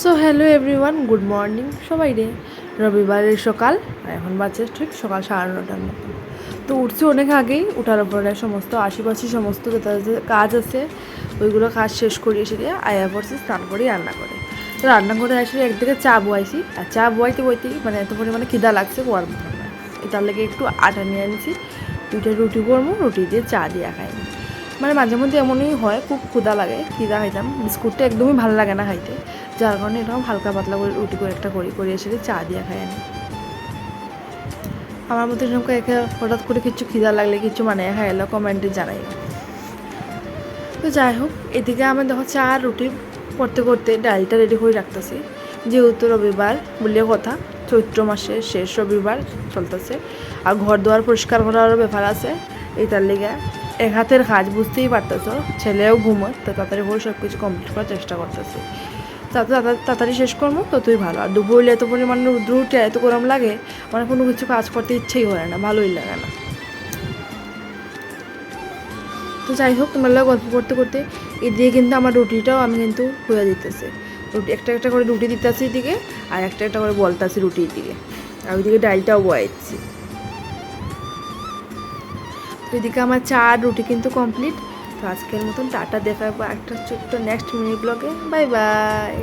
So hello everyone, good morning সবাই রে। রবিবারের সকাল, এখন বাজে ঠিক সকাল 9:30টার মতো। তো উঠছি অনেক আগেই, উঠার পরে সমস্ত আশেপাশে সমস্ত যেটা কাজ আছে ওইগুলো কাজ শেষ করে এসে দিয়ে আয়া পড়ছি, স্নান করে রান্না করে। তো রান্না করে আসলে একদিকে চা বয়াইছি, আর চা বয়াইতে বইতেই মানে এত পরিমাণে খিদা লাগছে বয়ার মতো না। এটার লেগে একটু আটা নিয়ে আনছি, দুইটা রুটি করবো, রুটি দিয়ে চা দিয়ে খাই। মানে মাঝে মধ্যে এমনই হয়, খুব ক্ষুধা লাগে, খিদা খাইতাম, বিস্কুটটা একদমই ভালো লাগে না খাইতে, যার কারণে এরকম হালকা পাতলা করে রুটি করে একটা করে এসে চা দিয়ে খাই আমি। আমার মধ্যে এরকম একে হঠাৎ করে কিছু খিদা লাগলে কিছু মানে খাইলো কমেন্টে জানাই। তো যাই হোক, এদিকে আমি দেখো চা আর রুটি করতে করতে ডালটা রেডি করে রাখতেছি, যেহেতু রবিবার বললে কথা, চৈত্র মাসের শেষ রবিবার চলতেছে, আর ঘর দুয়ার পরিষ্কার করারও ব্যাপার আছে। এইটার লেগে এক হাতের কাজ, বুঝতেই পারতেছ, ছেলেও ঘুমোয়, তো তাড়াতাড়ি করে সব কিছু কমপ্লিট করার চেষ্টা করতেছি। তাড়াতাড়ি শেষ করবো ততই ভালো। আর দুপুর হইলে এত পরিমাণে রৌদ্র উঠে এত গরম লাগে, মানে কোনো কিছু কাজ করতে ইচ্ছেই হয় না, ভালোই লাগে না। তো যাই হোক, তোমার লাগে গল্প করতে করতে এদিকে কিন্তু আমার রুটিটাও আমি কিন্তু হয়ে দিতেছে। রুটি একটা একটা করে রুটি দিতেছি এদিকে, আর একটা একটা করে বলতাছি রুটির দিকে, আর ওইদিকে ডালটাও বয়াচ্ছি। তো এদিকে আমার চা আর রুটি কিন্তু কমপ্লিট। তো আজকের মতন টাটা, দেখা একটা ছোট্ট নেক্সট মিনি ব্লগে, বাই বাই।